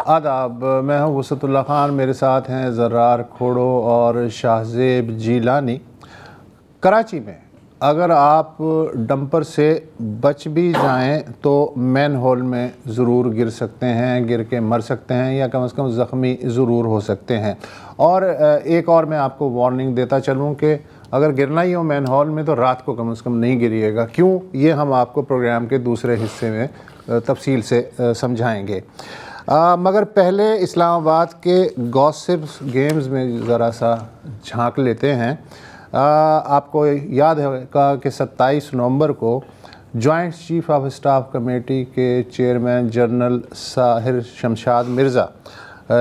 آداب، میں ہوں وسعت اللہ خان، میرے ساتھ ہیں زرار کھوڑو اور شاہزیب جیلانی۔ کراچی میں اگر آپ ڈمپر سے بچ بھی جائیں تو مین ہول میں ضرور گر سکتے ہیں، گر کے مر سکتے ہیں یا کم از کم زخمی ضرور ہو سکتے ہیں۔ اور ایک اور میں آپ کو وارننگ دیتا چلوں کہ اگر گرنا ہی ہو مین ہال میں تو رات کو کم از کم نہیں گریے گا۔ کیوں؟ یہ ہم آپ کو پروگرام کے دوسرے حصے میں تفصیل سے سمجھائیں گے۔ مگر پہلے اسلام آباد کے گوسپس گیمز میں ذرا سا جھانک لیتے ہیں۔ آپ کو یاد ہے کہ 27 نومبر کو joint chief of staff committee کے chairman general Sahir Shamshad Mirza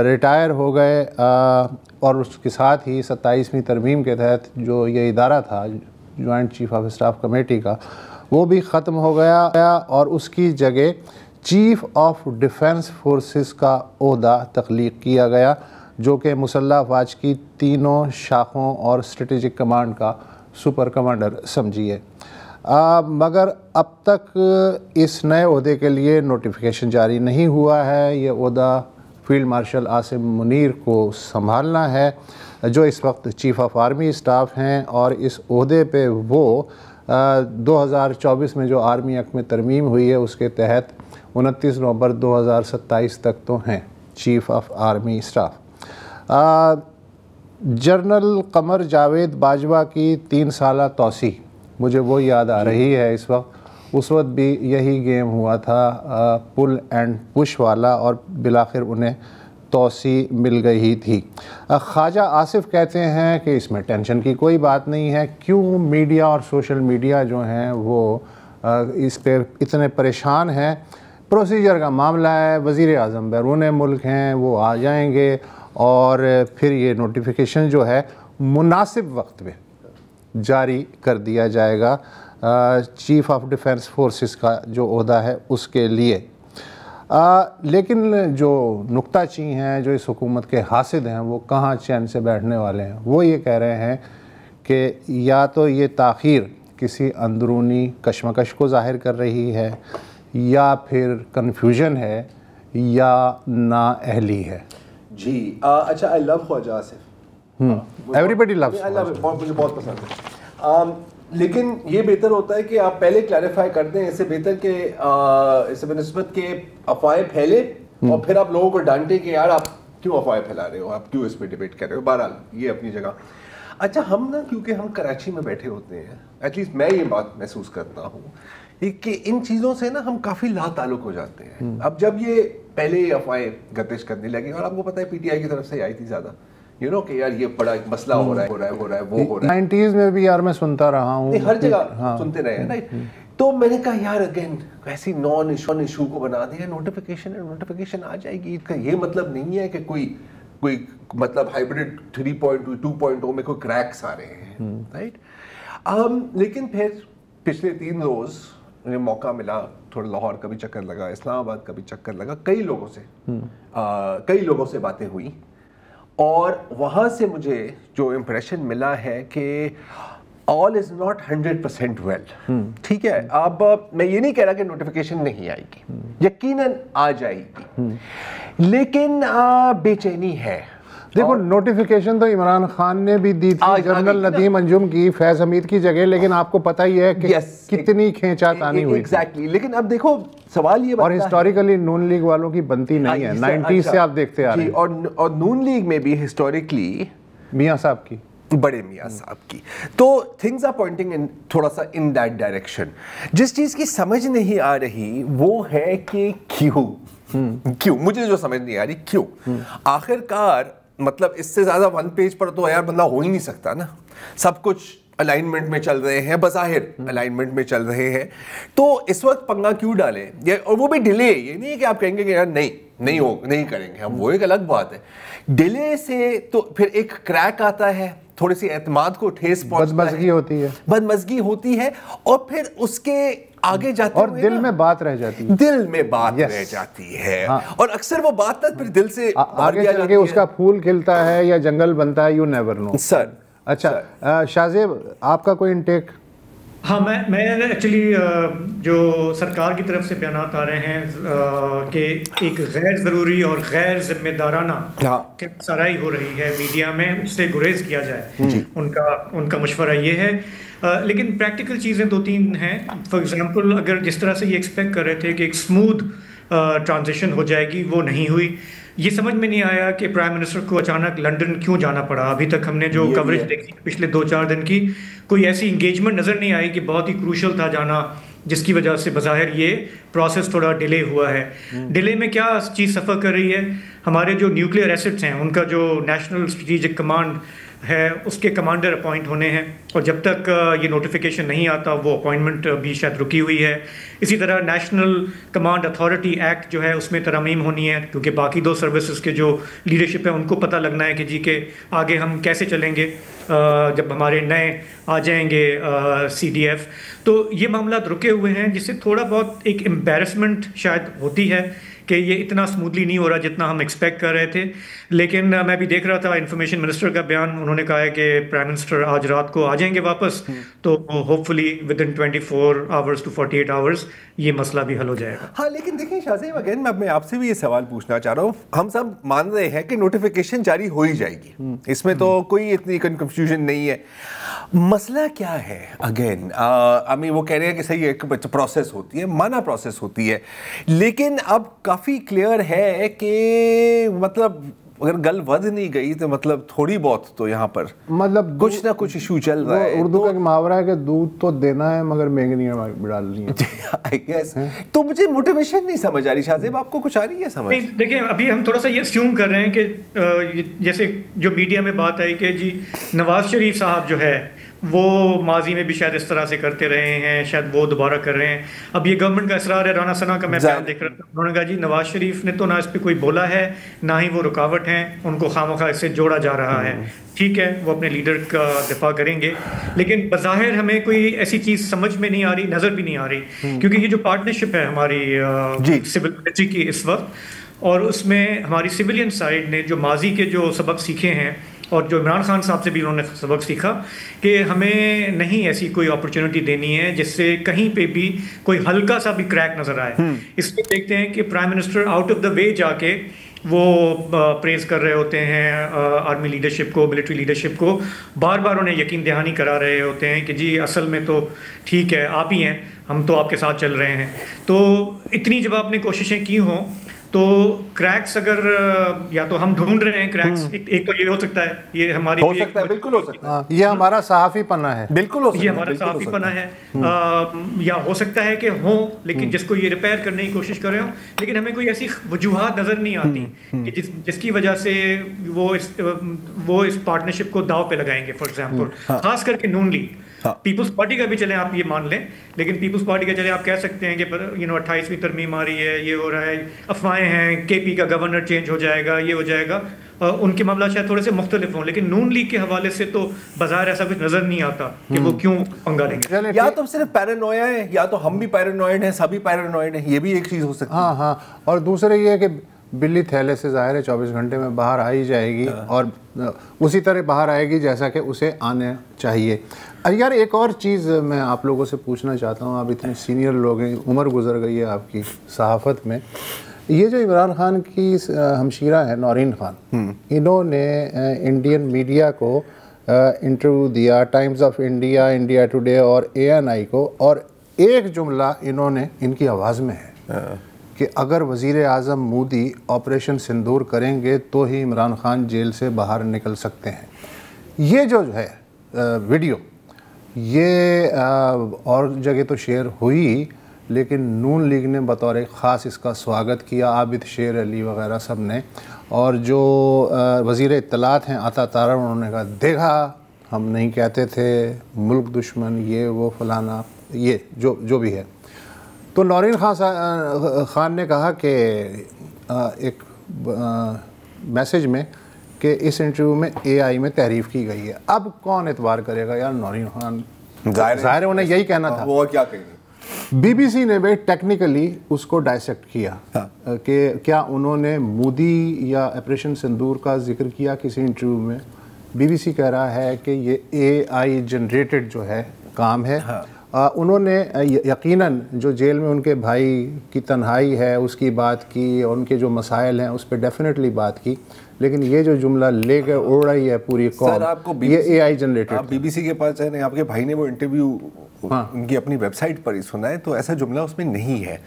retire ہو گئے، اور اس کے ساتھ ہی 27ویں ترمیم کے تحت جو یہ ادارہ تھا joint chief of staff committee کا، وہ بھی ختم ہو گیا اور اس کی جگہ چیف آف ڈیفنس فورسز کا عہدہ تخلیق کیا گیا، جو کہ مسلح افواج کی تینوں شاخوں اور اسٹریٹجک کمانڈ کا سپر کمانڈر سمجھیے۔ مگر اب تک اس نئے عہدے کے لیے نوٹیفیکیشن جاری نہیں ہوا ہے۔ یہ عہدہ فیلڈ مارشل عاصم منیر کو سنبھالنا ہے، جو اس وقت چیف آف آرمی اسٹاف ہیں، اور اس عہدے پہ وہ 2024 میں جو آرمی ایکٹ میں ترمیم ہوئی ہے اس کے تحت 29 نومبر 2027 تک تو ہیں chief of army staff. General Qamar Javed Bajwa کی 3 سالہ توسیع مجھے وہ یاد آ رہی ہے اس وقت۔ اس وقت بھی یہی گیم ہوا تھا، پل اینڈ پش والا، اور بالآخر انہیں توسیع مل گئی تھی۔ خواجہ آصف کہتے ہیں کہ اس میں ٹینشن کی کوئی بات نہیں ہے۔ کیوں میڈیا اور سوشل میڈیا جو ہیں وہ اس پہ اتنے پریشان ہیں؟ پروسیجر کا معاملہ ہے، وزیر اعظم بیرون ملک ہیں، وہ آ جائیں گے اور پھر یہ نوٹیفیکیشن جو ہے مناسب وقت میں جاری کر دیا جائے گا چیف آف ڈیفنس فورسز کا جو عہدہ ہے اس کے لیے۔ لیکن جو نکتہ چین ہیں، جو اس حکومت کے حاسد ہیں، وہ کہاں چین سے بیٹھنے والے ہیں؟ وہ یہ کہہ رہے ہیں کہ یا تو یہ تاخیر کسی اندرونی کشمکش کو ظاہر کر رہی ہے، یا پھر کنفیوژن ہے، یا نااہلی ہے۔ جی اچھا، آئی لو خواجہ آصف، ایوریبڈی لوز، مجھے بہت پسند ہے، لیکن یہ بہتر ہوتا ہے کہ آپ پہلے کلیریفائی کر دیں، اس سے بہتر کہ اس سے بنسبت کہ افواہیں پھیلے اور پھر آپ لوگوں کو ڈانٹیں کہ یار آپ کیوں افواہیں پھیلا رہے ہو، آپ کیوں اس پہ ڈیبیٹ کر رہے ہو۔ بہرحال یہ اپنی جگہ۔ اچھا، ہم نا کیونکہ ہم کراچی میں بیٹھے ہوتے ہیں، ایٹ لیسٹ میں یہ بات محسوس کرتا ہوں کہ ان چیزوں سے نا ہم کافی لا تعلق ہو جاتے ہیں۔ اب جب یہ پہلے افواہیں گردش کرنے لگی، اور آپ کو پتہ ہے پی ٹی آئی کی طرف سے آئی تھی زیادہ، کہ یار یہ بڑا ایک مسئلہ ہو رہا ہے وہ ہو رہا ہے، 90s میں بھی یار میں سنتا رہا ہوں، ہر جگہ سنتے رہے ہیں۔ تو میں نے کہا یار اگین ایسی نان ایشو کو بنا دیا، نوٹیفیکیشن آ جائے گی، اس کا یہ مطلب نہیں ہے کہ کوئی مطلب ہائبرڈ 3.2 2.0 میں کوئی کریکس آ رہے ہیں، رائٹ۔ لیکن پھر پچھلے 3 روز مجھے موقع ملا، تھوڑا لاہور کا بھی چکر لگا، اسلام آباد کا بھی چکر لگا، کئی لوگوں سے باتیں ہوئی، اور وہاں سے مجھے جو امپریشن ملا ہے کہ all is not 100% well۔ ٹھیک ہے، اب میں یہ نہیں کہہ رہا کہ نوٹیفیکیشن نہیں آئے گی، یقیناً آ جائے گی، لیکن بے چینی ہے۔ دیکھو، نوٹیفیکیشن تو عمران خان نے بھی دی تھی جنرل ندیم انجم کی فیض حمید کی جگہ، لیکن آپ کو پتہ ہی ہے کہ کتنی کھینچا تانی ہوئی ایگزیکٹلی۔ لیکن اب دیکھو سوال یہ، اور ہسٹوریکلی نون لیگ والوں کی بنتی نہیں ہے، 90s سے آپ دیکھتے آ رہے ہیں، اور نون لیگ میں بھی ہسٹوریکلی میاں صاحب کی، بڑے میاں صاحب کی، تو تھنگز آر پوائنٹنگ ان تھوڑا سا ان دیٹ ڈائریکشن۔ جس چیز کی سمجھ نہیں آ رہی وہ ہے کہ کیوں، مجھے جو سمجھ نہیں آ رہی کیوں آخر کار، مطلب اس سے زیادہ 1 پیج پر تو یار بندہ ہو ہی نہیں سکتا نا، سب کچھ الائنمنٹ میں چل رہے ہیں، بظاہر الائنمنٹ میں چل رہے ہیں، تو اس وقت پنگا کیوں ڈالیں؟ اور وہ بھی ڈیلے، یہ نہیں ہے کہ آپ کہیں گے کہ یار نہیں کریں گے ہم، وہ ایک الگ بات ہے۔ ڈیلے سے تو پھر ایک کریک آتا ہے، تھوڑی سی اعتماد کو ٹھیس پہنچتا ہے، بدمزگی ہوتی ہے، اور پھر اس کے آگے جاتے اور دل میں بات رہ جاتی ہے، اور اکثر وہ بات پھر دل سے آگے چل کے اس کا پھول کھلتا ہے یا جنگل بنتا ہے، یو نیور نو۔ سر اچھا شاہزیب، آپ کا کوئی انٹیک؟ ہاں میں ایکچولی جو سرکار کی طرف سے بیانات آ رہے ہیں کہ ایک غیر ضروری اور غیر ذمہ دارانہ سرائی ہو رہی ہے میڈیا میں، اس سے گریز کیا جائے، ان کا مشورہ یہ ہے. لیکن پریکٹیکل چیزیں دو تین ہیں. فار ایگزامپل اگر جس طرح سے یہ ایکسپیکٹ کر رہے تھے کہ ایک اسموتھ ٹرانزیشن ہو جائے گی، وہ نہیں ہوئی. یہ سمجھ میں نہیں آیا کہ پرائم منسٹر کو اچانک لنڈن کیوں جانا پڑا. ابھی تک ہم نے جو کوریج دیکھی پچھلے 2-4 دن کی، کوئی ایسی انگیجمنٹ نظر نہیں آئی کہ بہت ہی کروشل تھا جانا، جس کی وجہ سے بظاہر یہ پروسیس تھوڑا ڈیلے ہوا ہے. ڈیلے میں کیا چیز سفر کر رہی ہے؟ ہمارے جو نیوکلیئر ایسٹس ہیں ان کا جو نیشنل اسٹریٹجک کمانڈ ہے اس کے کمانڈر اپوائنٹ ہونے ہیں، اور جب تک یہ نوٹیفیکیشن نہیں آتا وہ اپوائنٹمنٹ بھی شاید رکی ہوئی ہے. اسی طرح نیشنل کمانڈ اتھارٹی ایکٹ جو ہے اس میں ترامیم ہونی ہے، کیونکہ باقی 2 سروسز کے جو لیڈرشپ ہے ان کو پتہ لگنا ہے کہ جی کہ آگے ہم کیسے چلیں گے جب ہمارے نئے آ جائیں گے CDF. تو یہ معاملات رکے ہوئے ہیں، جس سے تھوڑا بہت ایک امبیرسمنٹ شاید ہوتی ہے کہ یہ اتنا اسموتھلی نہیں ہو رہا جتنا ہم ایکسپیکٹ کر رہے تھے. لیکن میں بھی دیکھ رہا تھا انفارمیشن منسٹر کا بیان، انہوں نے کہا ہے کہ پرائم منسٹر آج رات کو آ جائیں گے واپس، تو hope fully with in 24 hours to 48 hours یہ مسئلہ بھی حل ہو جائے گا. ہاں لیکن دیکھیں شاہ زیب، اگین میں آپ سے بھی یہ سوال پوچھنا چاہ رہا ہوں. ہم سب مان رہے ہیں کہ نوٹیفیکیشن جاری ہو ہی جائے گی، اس میں تو کوئی اتنی کنفیوژن نہیں ہے. مسئلہ کیا ہے؟ اگین وہ کہہ رہے ہیں کہ صحیح ایک پروسیس ہوتی ہے، مانا پروسیس ہوتی ہے، لیکن اب کافی کلیئر ہے کہ مطلب اگر گل ود نہیں گئی تو مطلب تھوڑی بہت تو یہاں پر مطلب کچھ نہ کچھ ایشو چل رہا ہے. اردو کا محاورہ ہے کہ دودھ تو دینا ہے مگر مہنگیاں ڈالنی ہے. تو مجھے موٹیویشن نہیں سمجھ آ رہی. شاہ زیب آپ کو کچھ آ رہی ہے سمجھ؟ دیکھیں ابھی ہم تھوڑا سا یہ اسیوم کر رہے ہیں کہ جیسے جو میڈیا میں بات آئی کہ جی نواز شریف صاحب جو ہے وہ ماضی میں بھی شاید اس طرح سے کرتے رہے ہیں، شاید وہ دوبارہ کر رہے ہیں. اب یہ گورنمنٹ کا اصرار ہے. رانا ثنا کا میں بیان دیکھ رہا تھا، انہوں نے کہا جی نواز شریف نے تو نہ اس پہ کوئی بولا ہے، نہ ہی وہ رکاوٹ ہیں، ان کو خواہ اس سے جوڑا جا رہا ہے. ٹھیک ہے، وہ اپنے لیڈر کا دفاع کریں گے، لیکن بظاہر ہمیں کوئی ایسی چیز سمجھ میں نہیں آ رہی، نظر بھی نہیں آ رہی، کیونکہ یہ جو پارٹنرشپ ہے ہماری سول منسٹری کی اس وقت، اور اس میں ہماری سویلین سائڈ نے جو ماضی کے جو سبق سیکھے ہیں، اور جو عمران خان صاحب سے بھی انہوں نے سبق سیکھا کہ ہمیں نہیں ایسی کوئی اپرچونٹی دینی ہے جس سے کہیں پہ بھی کوئی ہلکا سا بھی کریک نظر آئے. اس میں دیکھتے ہیں کہ prime minister out of the way جا کے وہ پریز کر رہے ہوتے ہیں آرمی لیڈرشپ کو، ملٹری لیڈرشپ کو، بار بار انہیں یقین دہانی کرا رہے ہوتے ہیں کہ جی اصل میں تو ٹھیک ہے آپ ہی ہیں، ہم تو آپ کے ساتھ چل رہے ہیں. تو اتنی جب آپ نے کوششیں کی ہوں تو کریکس اگر یا تو ہم ڈھونڈ رہے ہیں کریکس، ایک تو یہ ہو سکتا ہے، یہ ہماری ہو سکتا ہے، بالکل ہو سکتا ہے، یہ ہمارا صحافی پنا ہے، بالکل ہو سکتا ہے، یہ ہمارا صحافی پنا ہے، یا ہو سکتا ہے کہ ہوں لیکن جس کو یہ ریپیئر کرنے کی کوشش کر رہے ہوں، لیکن ہمیں کوئی ایسی وجوہات نظر نہیں آتی کہ جس کی وجہ سے وہ اس پارٹنرشپ کو داؤ پہ لگائیں گے. فار ایگزامپل خاص کر کے نون لیگ، پیپلز پارٹی کا بھی چلیں آپ یہ مان لیں، لیکن پیپلز پارٹی کا چلیں آپ کہہ سکتے ہیں کہ 28ویں ترمیم آ رہی ہے، یہ ہو رہا ہے، افواہیں ہیں KP کا گورنر چینج ہو جائے گا، یہ ہو جائے گا. ان کے معاملات شاید تھوڑے سے مختلف ہوں، لیکن نون لیگ کے حوالے سے تو بظاہر ایسا کچھ نظر نہیں آتا کہ وہ کیوں پنگا لیں گے. یا تو صرف پیرانویا ہے، یا تو ہم بھی پیرانوئڈ ہیں، سبھی پیرانوئڈ ہیں، یہ بھی ایک چیز ہو سکتی ہے. ہاں اور دوسرے یہ ہے کہ بلی تھیلے سے ظاہر ہے 24 گھنٹے میں باہر آ ہی جائے گی، اور اسی طرح باہر آئے گی جیسا کہ اسے آنا چاہیے. یار ایک اور چیز میں آپ لوگوں سے پوچھنا چاہتا ہوں، آپ اتنے سینئر لوگ ہیں، عمر گزر گئی ہے آپ کی صحافت میں. یہ جو عمران خان کی ہمشیرہ ہے نورین خان، انہوں نے انڈین میڈیا کو انٹرویو دیا، Times of India, India today اور ANI کو، اور ایک جملہ انہوں نے ان کی آواز میں ہے کہ اگر وزیر اعظم مودی آپریشن سندور کریں گے تو ہی عمران خان جیل سے باہر نکل سکتے ہیں. یہ جو ہے ویڈیو یہ اور جگہ تو شیئر ہوئی، لیکن نون لیگ نے بطور خاص اس کا سواگت کیا، عابد شیر علی وغیرہ سب نے، اور جو وزیر اطلاعات ہیں عطا طاہر، انہوں نے کہا دیکھا ہم نہیں کہتے تھے ملک دشمن یہ وہ فلانا، یہ جو بھی ہے. تو نورین خان نے کہا کہ ایک میسج میں کہ اس انٹرویو میں AI میں تعریف کی گئی ہے. اب کون اعتبار کرے گا یار؟ نورین خان ظاہر انہیں یہی کہنا تھا. وہ کیا کہیں گے؟ BBC نے بھی ٹیکنیکلی اس کو ڈائسیکٹ کیا کہ کیا انہوں نے مودی یا آپریشن سندور کا ذکر کیا کسی انٹرویو میں. BBC کہہ رہا ہے کہ یہ AI جنریٹڈ جو ہے کام ہے، انہوں نے یقیناً جو جیل میں ان کے بھائی کی تنہائی ہے اس کی بات کی، ان کے جو مسائل ہیں اس پہ ڈیفینیٹلی بات کی، لیکن یہ جو جملہ لے کر اڑ رہی ہے پوری قوم، یہ اے آئی جنریٹڈ. آپ بی بی سی کے پاس جائیں، آپ کے بھائی نے وہ انٹرویو ان کی اپنی ویب سائٹ پر ہی سنا ہے، تو ایسا جملہ اس میں نہیں ہے.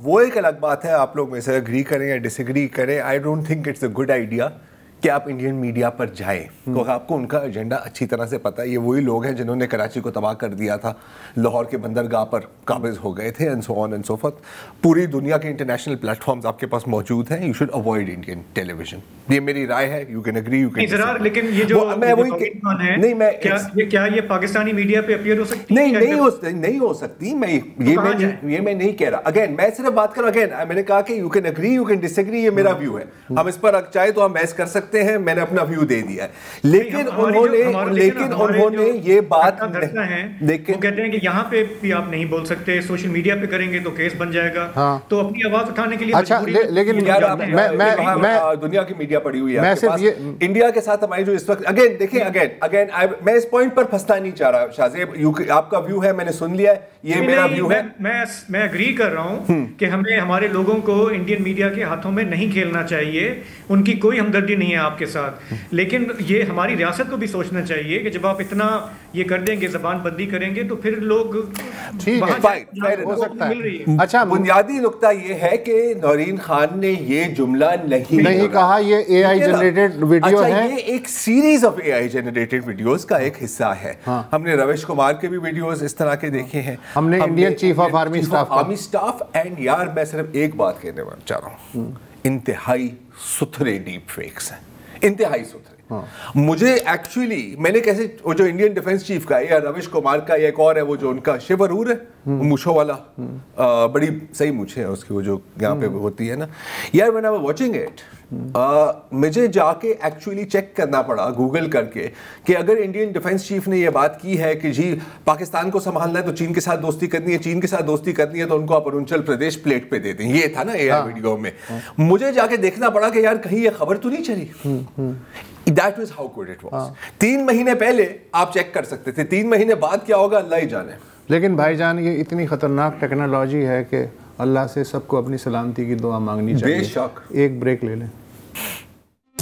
وہ ایک الگ بات ہے، آپ لوگ میں سے اگری کریں یا ڈس ایگری کریں. I don't think it's a good idea کہ آپ انڈین میڈیا پر جائیں، کیونکہ آپ کو ان کا ایجنڈا اچھی طرح سے پتہ ہے. یہ وہی لوگ ہیں جنہوں نے کراچی کو تباہ کر دیا تھا، لاہور کے بندرگاہ پر قابض ہو گئے تھے، and so on and so forth. پوری دنیا کے انٹرنیشنل پلیٹ فارمز آپ کے پاس موجود ہیں. You should avoid Indian television. یہ میری رائے ہے. You can agree, you can. لیکن یہ جو کیا یہ پاکستانی میڈیا پہ اپیئر ہو سکتی ہے؟ نہیں ہو سکتی. یہ میں نہیں کہہ رہا. اگین میں صرف بات کروں، اگین میں نے کہا کہ you can agree, you can disagree. یہ میرا ویو ہے. ہم اس پر چاہے تو ہم بحث کر سکتے ہیں. میں نے اپنا ویو دے دیا ہے. لیکن انہوں نے یہ بات وہ کہتے ہیں کہ یہاں پہ بھی آپ نہیں بول سکتے، سوشل میڈیا پہ کریں گے تو کیس بن جائے گا. تو اپنی آواز اٹھانے کے لیے اچھا، لیکن دنیا کی میڈیا پڑی ہوئی ہے انڈیا کے ساتھ ہماری جو اس وقت. اگین دیکھیں، اگین میں اس پوائنٹ پر پھنسنا نہیں چاہ رہا. شاہ زیب، آپ کا ویو ہے، میں نے سن لیا ہے، یہ میرا ویو ہے. میں اگری کر رہا ہوں کہ ہمیں ہمارے لوگوں کو انڈین میڈیا کے ہاتھوں میں نہیں کھیلنا چاہیے. ان کی کوئی ہمدردی نہیں ہے آپ کے ساتھ، لیکن یہ ہماری ریاست کو بھی سوچنا چاہیے کہ جب آپ اتنا یہ کر دیں گے، زبان بندی کریں گے، تو پھر لوگ اچھا. بنیادی نقطہ یہ ہے کہ نورین خان نے یہ جملہ نہیں کہا. یہ اے آئی جنریٹڈ ویڈیو ہے، یہ ایک series of a I generated videos کا ایک حصہ ہے. ہم نے رویش کمار کے بھی ویڈیوز اس طرح کے دیکھے ہیں، ہم نے Indian chief of army staff. And یار میں صرف ایک بات کہنے چاہ رہا ہوں، انتہائی ستھرے ڈیپ فیکس ہیں، انتہائی ستھرے. مجھے ایکچولی میں نے کیسے وہ جو انڈین ڈیفنس چیف کا یا رویش کمار کا یا ایک اور ہے وہ جو ان کا شیو ارور ہے مونچھوں والا، بڑی صحیح مونچھیں ہیں اس کی، وہ جو یہاں پہ ہوتی ہے نا یار. when I was watching it مجھے جا کے ایکچولی چیک کرنا پڑا گوگل کر کے کہ اگر انڈین ڈیفنس چیف نے یہ بات کی ہے کہ جی پاکستان کو سنبھالنا ہے تو چین کے ساتھ دوستی کرنی ہے، چین کے ساتھ دوستی کرنی ہے تو ان کو آپ اروناچل پردیش پلیٹ پہ دے دیں. یہ تھا نا اے آئی ویڈیو میں. مجھے جا کے دیکھنا پڑا کہ یار کہیں یہ خبر تو نہیں چلی. That was how good it was. 3 مہینے پہلے آپ چیک کر سکتے تھے، 3 مہینے بعد کیا ہوگا اللہ ہی جانے. لیکن بھائی جان یہ اتنی خطرناک ٹیکنالوجی ہے کہ اللہ سے سب کو اپنی سلامتی کی دعا مانگنی چاہیے. بے شک. ایک بریک لے لیں.